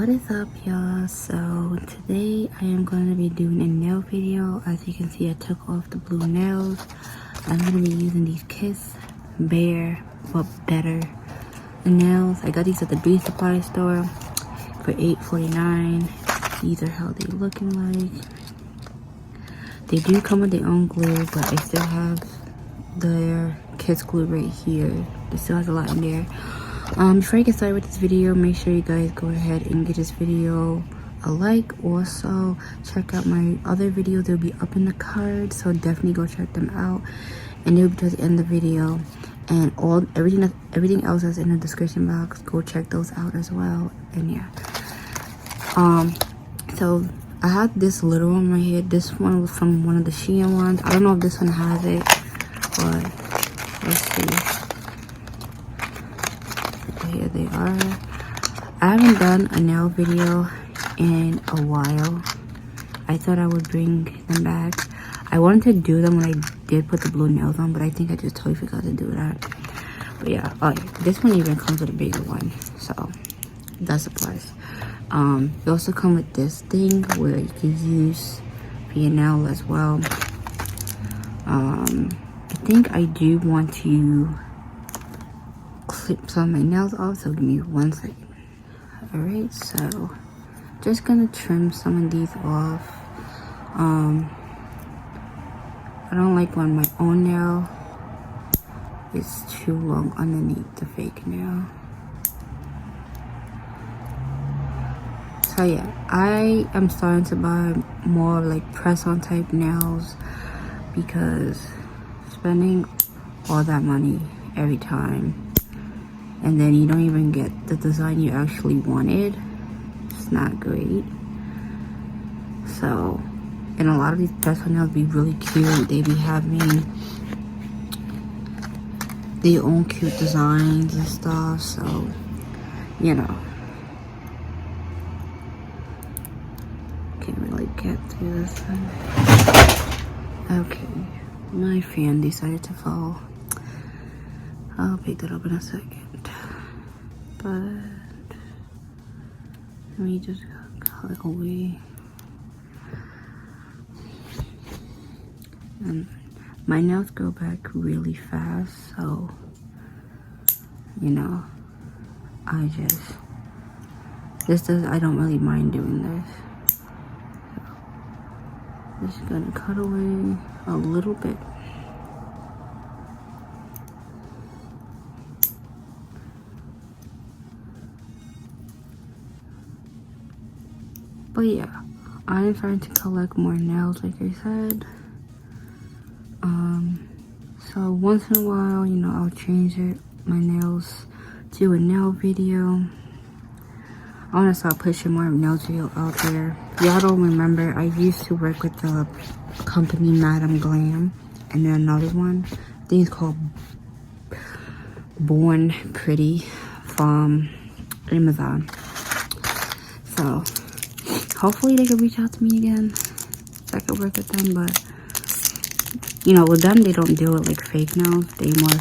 What is up, y'all? So today I am going to be doing a nail video. As you can see, I took off the blue nails. I'm going to be using these Kiss Bare but Better nails. I got these at the beauty supply store for $8.49. These are how they looking like. They do come with their own glue, but I still have their Kiss glue right here. It still has a lot in there. Before I get started with this video, make sure you guys go ahead and give this video a like. Also, check out my other videos. They'll be up in the card, so definitely go check them out. And they'll be towards the end of the video. And everything else that's in the description box, go check those out as well. And yeah. So I had this little one right here. This one was from one of the Shein ones. I don't know if this one has it, but let's see. Here they are. I haven't done a nail video in a while. I thought I would bring them back. I wanted to do them when I did put the blue nails on, but I think I just totally forgot to do that. But yeah, oh yeah, this one even comes with a bigger one, so that's a plus. They also come with this thing where you can use for your nail as well. I think I do want to clip some of my nails off, so give me 1 second. Alright, so just gonna trim some of these off. I don't like when my own nail is too long underneath the fake nail. So yeah, I am starting to buy more like press-on type nails because spending all that money every time and then you don't even get the design you actually wanted, it's not great. So, and a lot of these press-on nails be really cute. They be having their own cute designs and stuff, so you know, can't really get through this one. Okay, my fan decided to fall. I'll pick that up in a second. But let me just cut away. And my nails grow back really fast, so you know, I don't really mind doing this. So, just gonna cut away a little bit. But yeah, I'm trying to collect more nails, like I said. So once in a while, you know, I'll change my nails to a nail video. I want to start pushing more nails video out there. Y'all don't remember, I used to work with the company Madam Glam, and then another one, I think it's called Born Pretty from Amazon. So hopefully they could reach out to me again so I could work with them, but you know, with them they don't do it like fake nails. They more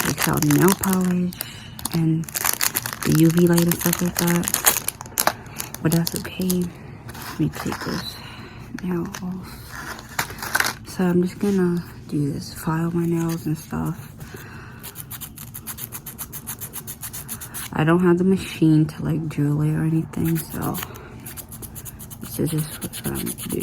like sell nail polish and the UV light and stuff like that. But that's okay. Let me take this nail off. So I'm just gonna do this, file my nails and stuff. I don't have the machine to like drill it or anything, so this is just what I'm gonna do.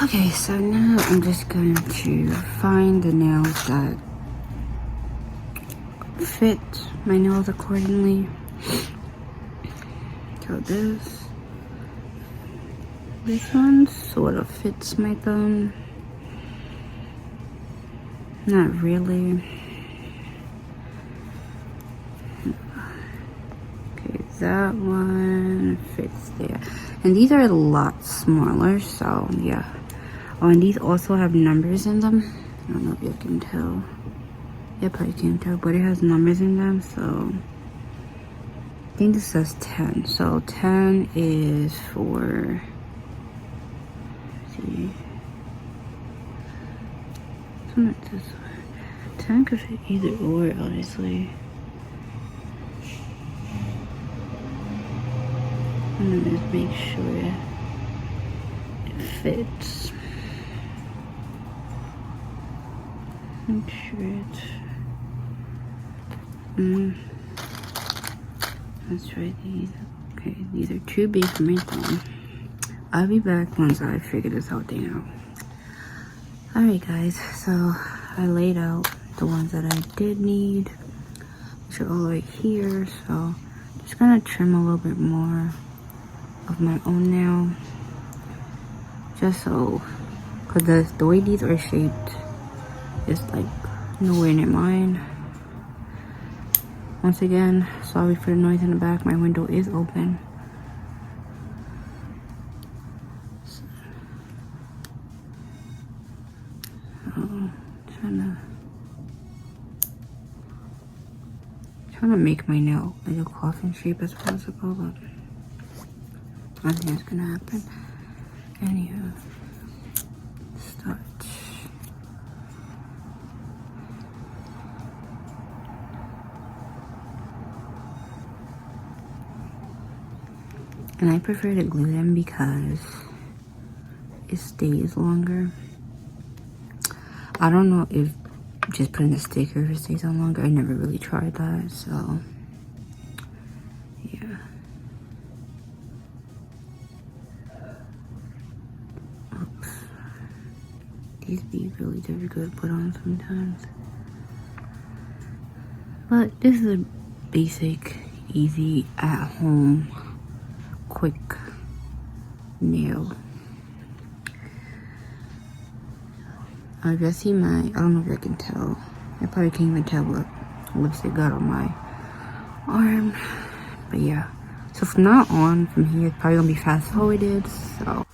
Okay, so now I'm just going to find the nails that fit my nails accordingly. So this one sort of fits my thumb. Not really. Okay, that one fits there. And these are a lot smaller, so yeah. Oh, and these also have numbers in them. I don't know if you can tell. You probably can't tell, but it has numbers in them, so I think this says 10. So 10 is for, let's see. It's not this way. 10 could fit either or, honestly. I'm gonna just make sure it fits. Make sure it's. Let's try these. Okay, these are too big for my thumb. I'll be back once I figure this whole thing out. Alright guys, so I laid out the ones that I did need, which are all right here. So I'm just gonna trim a little bit more of my own nail, just so, because the way these are shaped is like nowhere near mine. Once again, sorry for the noise in the back. My window is open. So, trying to make my nail like a coffin shape as possible, but I don't think it's gonna happen. Anywho, start. And I prefer to glue them because it stays longer. I don't know if just putting a sticker if it stays on longer. I never really tried that, so yeah. Oops. These be really difficult to put on sometimes. But this is a basic, easy, at-home, quick nail. If you see my, I don't know if I can tell. I probably can't even tell what lipstick got on my arm. But yeah. So from now on, from here, it's probably gonna be fast forwarded. So.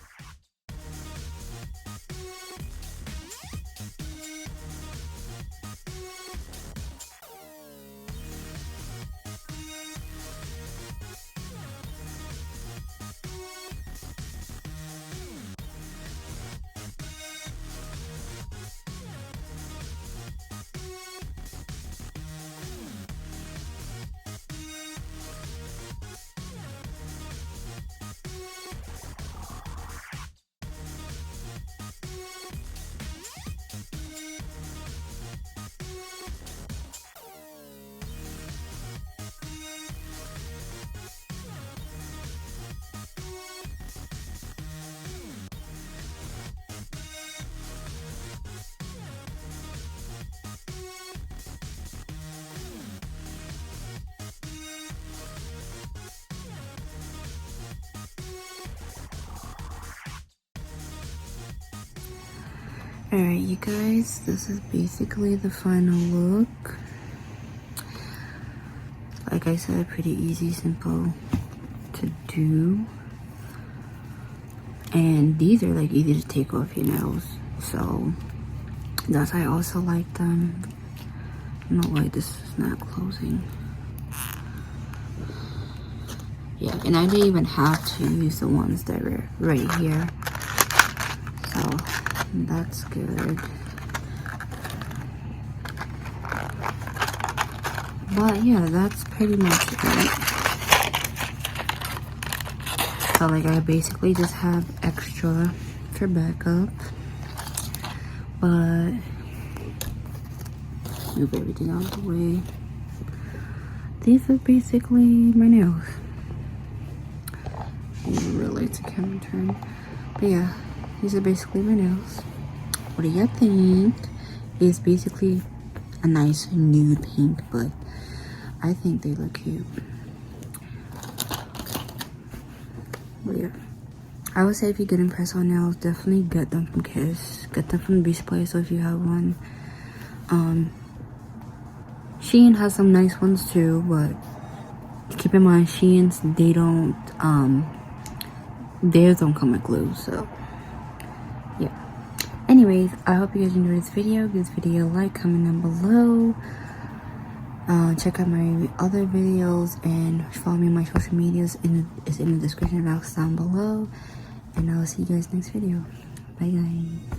Alright, you guys, this is basically the final look. Like I said, pretty easy, simple to do. And these are like easy to take off your nails. So that's why I also like them. I don't know why this is not closing. Yeah, and I didn't even have to use the ones that were right here. So that's good. But yeah, that's pretty much it. So like I basically just have extra for backup. But move everything out of the way. These are basically my nails. Really, it's a camera turn. But yeah, these are basically my nails. What do you think? It's basically a nice nude pink, but I think they look cute. But yeah, I would say if you're getting press-on nails, definitely get them from Kiss. Get them from Beach Place, so if you have one. Shein has some nice ones too, but keep in mind, Shein's, they don't, theirs don't come with glue, so yeah. Anyways, I hope you guys enjoyed this video. Give this video a like, comment down below. Check out my other videos and follow me on my social medias. It's in the description box down below. And I will see you guys next video. Bye guys.